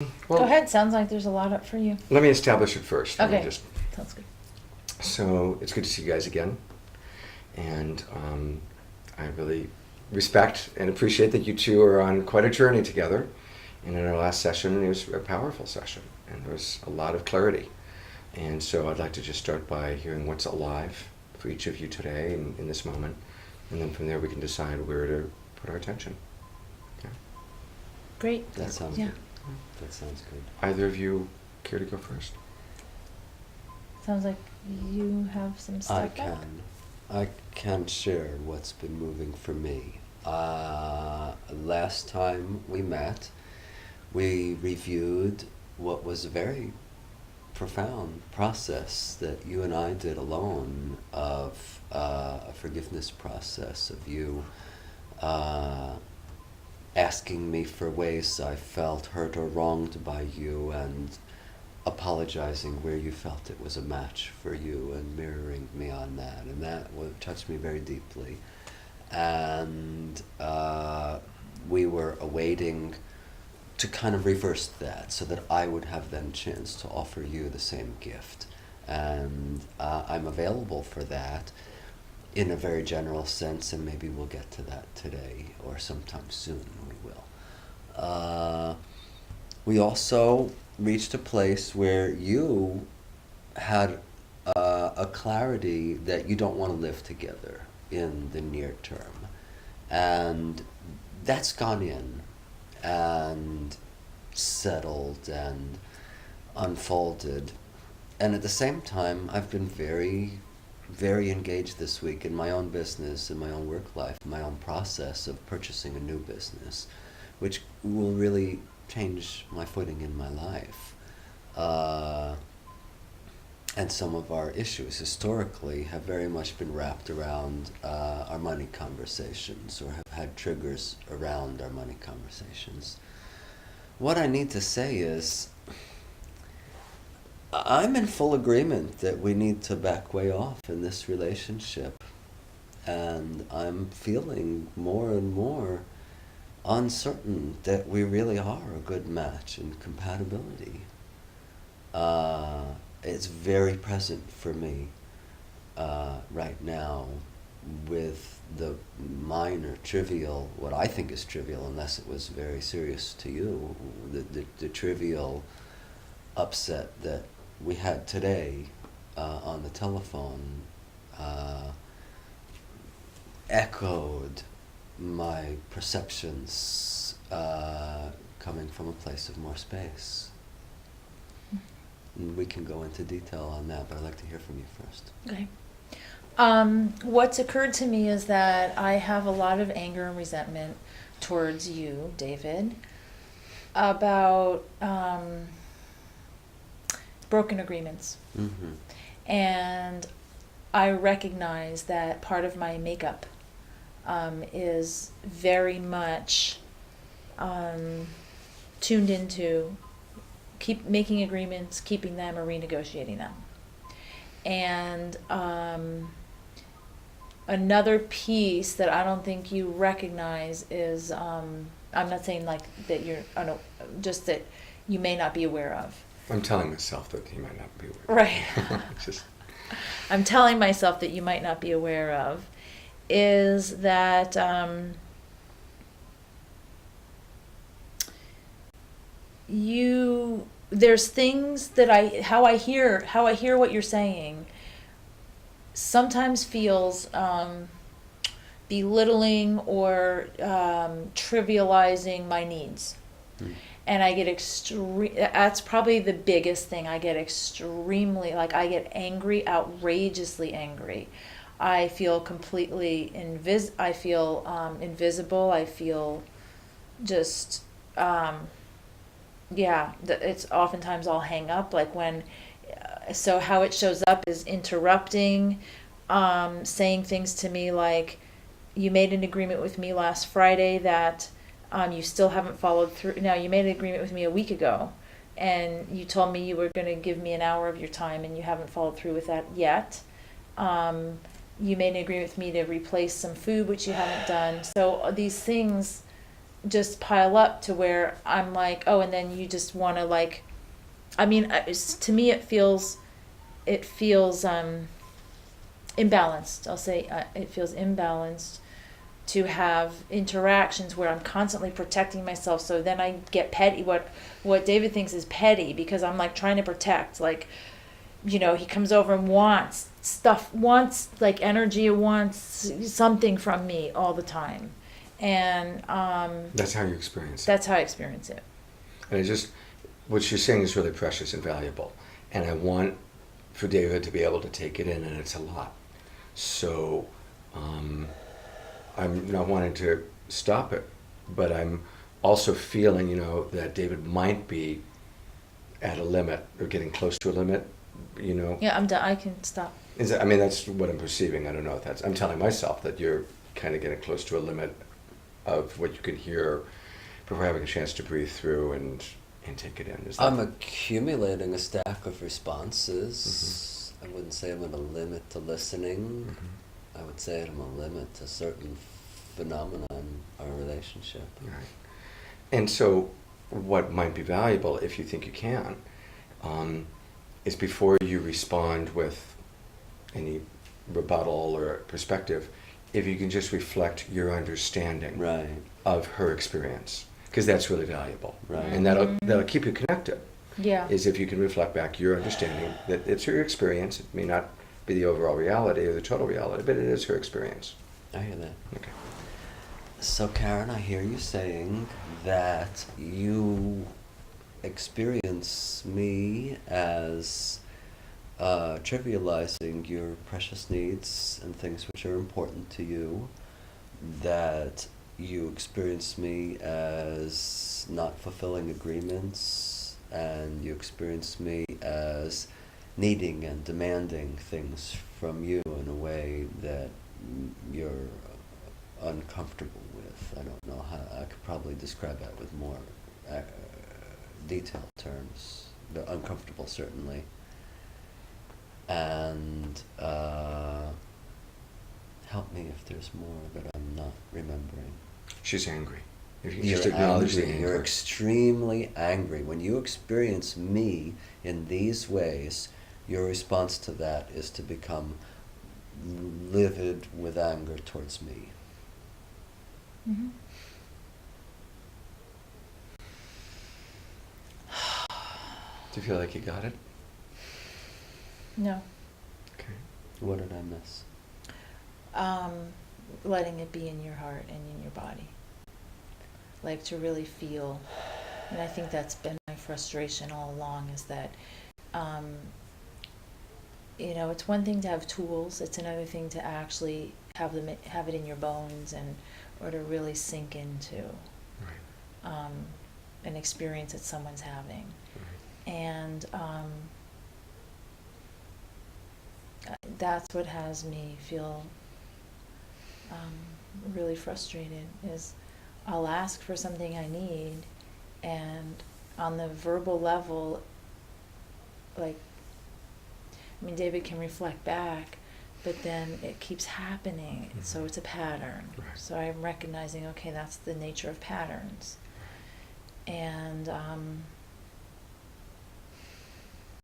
Well, Go ahead. Sounds like there's a lot up for you. let me establish it first. Let me Okay. Sounds good. So it's good to see you guys again, and I really respect and appreciate that you two are on quite a journey together. And in our last session, it was a powerful session, and there was a lot of clarity. And so I'd like to just start by hearing what's alive for each of you today in this moment, and then from there we can decide where to put our attention. Okay. Great. That sounds Yeah. good. That sounds good. Either of you care to go first? Sounds like you have some stuff. I can share what's been moving for me. Last time we met, we reviewed what was a very profound process that you and I did alone of a forgiveness process of you asking me for ways I felt hurt or wronged by you and apologizing where you felt it was a match for you and mirroring me on that. And that touched me very deeply. And we were awaiting to kind of reverse that so that I would have then chance to offer you the same gift. And I'm available for that in a very general sense, and maybe we'll get to that today or sometime soon. We will. We also reached a place where you had a clarity that you don't want to live together in the near term. And that's gone in and settled and unfolded. And at the same time, I've been very, very engaged this week in my own business, in my own work life, my own process of purchasing a new business, which will really change my footing in my life. And some of our issues historically have very much been wrapped around our money conversations, or have had triggers around our money conversations. What I need to say is, I'm in full agreement that we need to back way off in this relationship. And I'm feeling more and more uncertain that we really are a good match in compatibility. It's very present for me right now with the minor, trivial, what I think is trivial, unless it was very serious to you, the trivial upset that we had today on the telephone echoed my perceptions coming from a place of more space. And we can go into detail on that, but I'd like to hear from you first. Okay. What's occurred to me is that I have a lot of anger and resentment towards you, David, about broken agreements. Mm-hmm. And I recognize that part of my makeup is very much tuned into keep making agreements, keeping them, or renegotiating them. And another piece that I don't think you recognize is, I'm not saying like that you're, oh no, just that you may not be aware of. I'm telling myself that he might not be aware. Right. Just I'm telling myself that you might not be aware of, is that there's things that how I hear what you're saying sometimes feels belittling or trivializing my needs. And I get that's probably the biggest thing. I get extremely, I get angry, outrageously angry. I feel completely I feel invisible. I feel just, it's oftentimes I'll hang up, so how it shows up is interrupting, saying things to me like, you made an agreement with me last Friday that you still haven't followed through. Now, you made an agreement with me a week ago, and you told me you were going to give me an hour of your time, and you haven't followed through with that yet. You made an agreement with me to replace some food, which you haven't done. So these things just pile up to where I'm like, oh, and then you just want to like, I mean, to me it feels imbalanced. I'll say it feels imbalanced to have interactions where I'm constantly protecting myself. So then I get petty. What David thinks is petty, because I'm like trying to protect. Like, you know, he comes over and wants stuff, wants like energy, wants something from me all the time, and That's how you experience it. that's how I experience it. And what you're saying is really precious and valuable. And I want for David to be able to take it in, and it's a lot. So I'm not wanting to stop it, but I'm also feeling, that David might be at a limit or getting close to a limit, Yeah, I'm done. I can stop. That's what I'm perceiving. I don't know if I'm telling myself that you're kind of getting close to a limit of what you can hear before having a chance to breathe through and take it in. I'm accumulating a stack of responses. I wouldn't say I'm at a limit to listening. I would say I'm a limit to certain phenomena in our relationship. Right. And so what might be valuable, if you think you can, is before you respond with any rebuttal or perspective, if you can just reflect your understanding Right. of her experience, because that's really valuable. Right. And that'll keep you connected. Yeah. Is if you can reflect back your understanding that it's her experience. It may not be the overall reality or the total reality, but it is her experience. I hear that. Okay. So, Karen, I hear you saying that you experience me as trivializing your precious needs and things which are important to you, that you experience me as not fulfilling agreements, and you experience me as needing and demanding things from you in a way that you're uncomfortable with. I don't know how I could probably describe that with more detailed terms. But uncomfortable, certainly. And help me if there's more that I'm not remembering. She's angry. If you You're just acknowledge the angry. anger. You're extremely angry. When you experience me in these ways, your response to that is to become livid with anger towards me. Mm-hmm. Do you feel like you got it? No. Okay. What did I miss? Letting it be in your heart and in your body. Like to really feel, and I think that's been my frustration all along, is that, it's one thing to have tools, it's another thing to actually have it in your bones or to really sink into Right. an experience that someone's having. Right. And that's what has me feel really frustrated, is I'll ask for something I need, and on the verbal level, David can reflect back, but then it keeps happening, so it's a pattern. Right. So I'm recognizing, okay, that's the nature of patterns. And